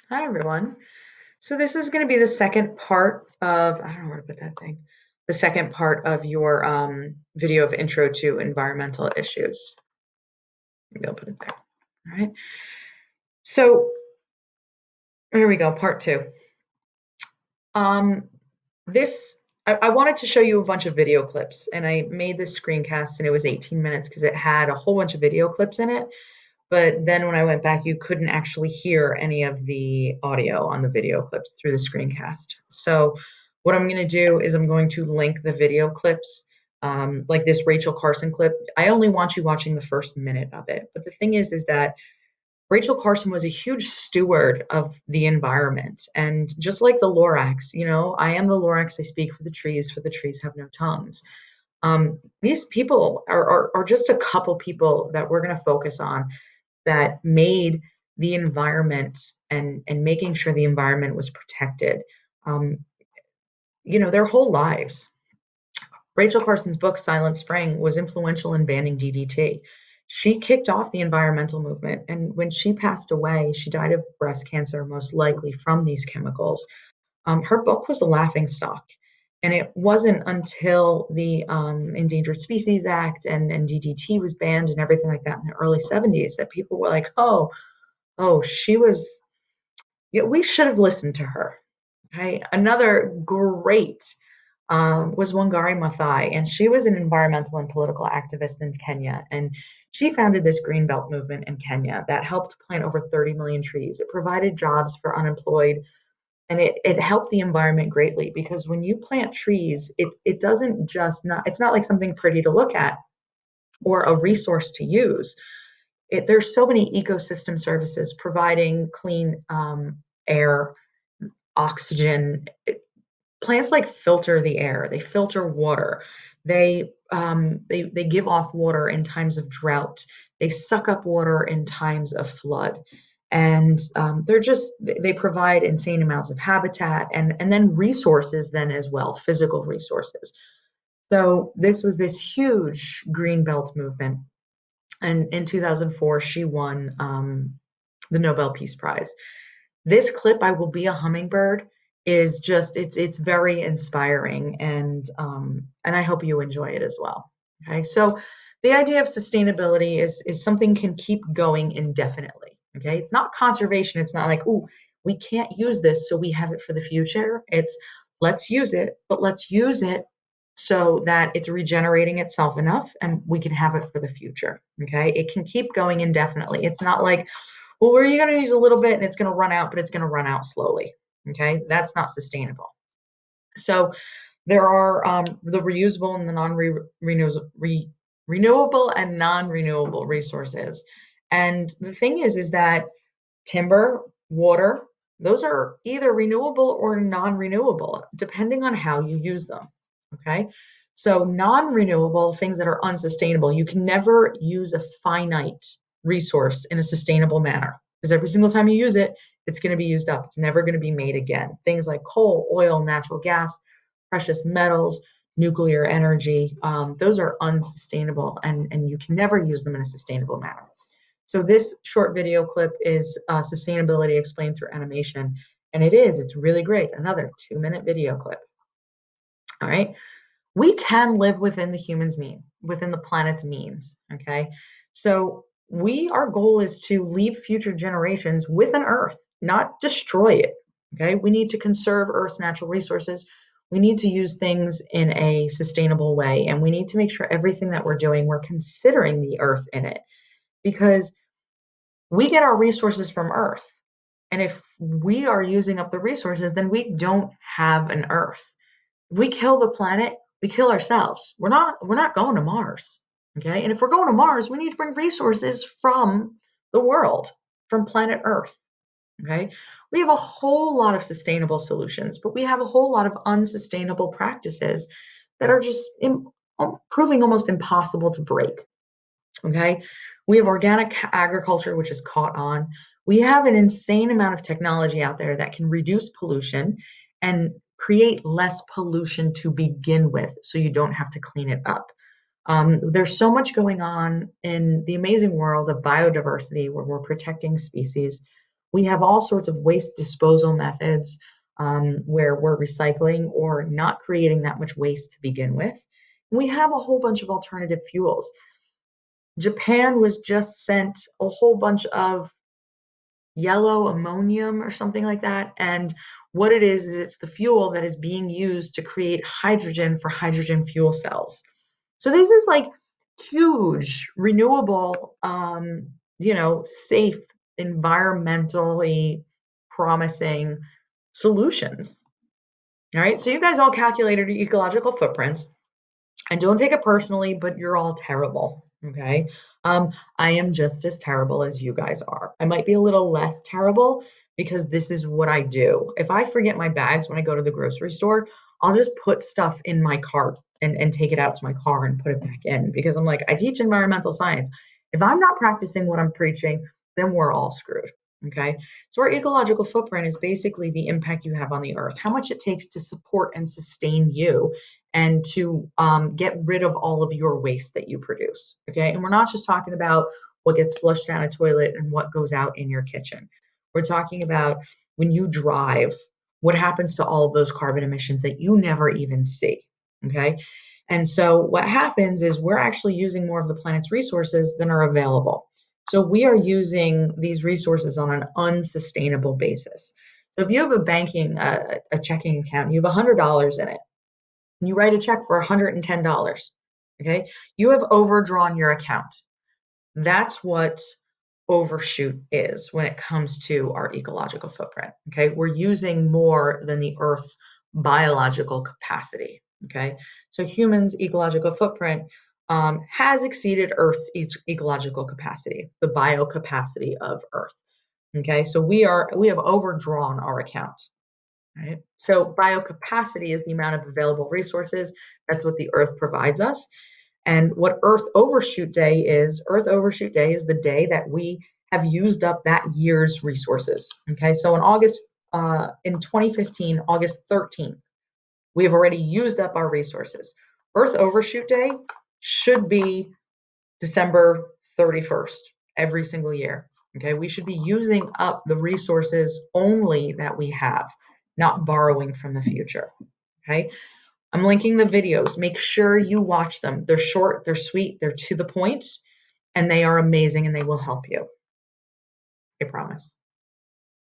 Hi, everyone. So this is going to be the second part of, I don't know where to put that thing, the second part of your video of intro to environmental issues. Maybe I'll put it there. All right. So here we go, part two. Um, I wanted to show you a bunch of video clips, and I made this screencast, and it was 18 minutes because it had a whole bunch of video clips in it. But then when I went back, you couldn't actually hear any of the audio on the video clips through the screencast. So what I'm going to do is I'm going to link the video clips, like this Rachel Carson clip. I only want you watching the first minute of it. But the thing is that Rachel Carson was a huge steward of the environment. And just like the Lorax, I am the Lorax, I speak for the trees have no tongues. These people are just a couple people that we're going to focus on that made the environment and making sure the environment was protected, um, their whole lives. Rachel Carson's book, Silent Spring, was influential in banning DDT. She kicked off the environmental movement. And when she passed away, she died of breast cancer, most likely from these chemicals. Her book was a laughing stock. And it wasn't until the Endangered Species Act and DDT was banned and everything like that in the early 70s that people were like, oh, she was, yeah, we should have listened to her. Okay. Another great was Wangari Maathai, and she was an environmental and political activist in Kenya. And she founded this Green Belt movement in Kenya that helped plant over 30 million trees. It provided jobs for unemployed, and it helped the environment greatly because when you plant trees, it doesn't just not, it's not like something pretty to look at or a resource to use. There's so many ecosystem services providing clean air, oxygen. Plants like filter the air. They filter water. They give off water in times of drought. They suck up water in times of flood, and they provide insane amounts of habitat and then resources then as well, physical resources. So this was this huge green belt movement, and in 2004 she won the Nobel Peace Prize. This clip, "I Will Be a Hummingbird," is just it's very inspiring, and I hope you enjoy it as well. Okay, so the idea of sustainability is something can keep going indefinitely. Okay, it's not conservation. It's not like, oh, we can't use this, so we have it for the future. It's let's use it, but let's use it so that it's regenerating itself enough and we can have it for the future. Okay, it can keep going indefinitely. It's not like, well, where are you going to use a little bit and it's going to run out, but it's going to run out slowly. Okay, that's not sustainable. So there are the reusable and the renewable and non-renewable resources. And the thing is that timber, water, those are either renewable or non-renewable, depending on how you use them. Okay. So non-renewable things that are unsustainable, you can never use a finite resource in a sustainable manner because every single time you use it, it's going to be used up. It's never going to be made again. Things like coal, oil, natural gas, precious metals, nuclear energy, those are unsustainable and you can never use them in a sustainable manner. So this short video clip is sustainability explained through animation, and it's really great. Another 2-minute video clip. All right. We can live within within the planet's means. Okay. So our goal is to leave future generations with an Earth, not destroy it. Okay. We need to conserve Earth's natural resources. We need to use things in a sustainable way, and we need to make sure everything that we're doing, we're considering the Earth in it because we get our resources from Earth. And if we are using up the resources, then we don't have an Earth. If we kill the planet, we kill ourselves. We're not going to Mars. Okay. And if we're going to Mars, we need to bring resources from the world, from planet Earth. Okay. We have a whole lot of sustainable solutions, but we have a whole lot of unsustainable practices that are just proving almost impossible to break. Okay. We have organic agriculture, which is caught on. We have an insane amount of technology out there that can reduce pollution and create less pollution to begin with, so you don't have to clean it up. There's so much going on in the amazing world of biodiversity where we're protecting species. We have all sorts of waste disposal methods where we're recycling or not creating that much waste to begin with. We have a whole bunch of alternative fuels. Japan was just sent a whole bunch of yellow ammonium or something like that. And what it is it's the fuel that is being used to create hydrogen for hydrogen fuel cells. So this is like huge, renewable, safe, environmentally promising solutions. All right. So you guys all calculated your ecological footprints. And don't take it personally, but you're all terrible. Okay. Um, I am just as terrible as you guys are. I might be a little less terrible because this is what I do. If I forget my bags when I go to the grocery store, I'll just put stuff in my cart and take it out to my car and put it back in because I'm like, I teach environmental science. If I'm not practicing what I'm preaching, then we're all screwed. Okay. So our ecological footprint is basically the impact you have on the earth, how much it takes to support and sustain you and to get rid of all of your waste that you produce. Okay. And we're not just talking about what gets flushed down a toilet and what goes out in your kitchen. We're talking about when you drive, what happens to all of those carbon emissions that you never even see. Okay. And so what happens is we're actually using more of the planet's resources than are available. So we are using these resources on an unsustainable basis. So if you have a checking account, you have $100 in it and you write a check for $110, okay, you have overdrawn your account. That's what overshoot is when it comes to our ecological footprint. Okay, we're using more than the Earth's biological capacity. Okay, so humans' ecological footprint has exceeded Earth's ecological capacity, the biocapacity of Earth. Okay, so we have overdrawn our account. Right? So biocapacity is the amount of available resources. That's what the Earth provides us. And what Earth Overshoot Day is the day that we have used up that year's resources. Okay, so in 2015, August 13th, we have already used up our resources. Earth Overshoot Day should be December 31st every single year. Okay, we should be using up the resources only that we have, not borrowing from the future. Okay, I'm linking the videos. Make sure you watch them. They're short, they're sweet, they're to the point, and they are amazing and they will help you. I promise.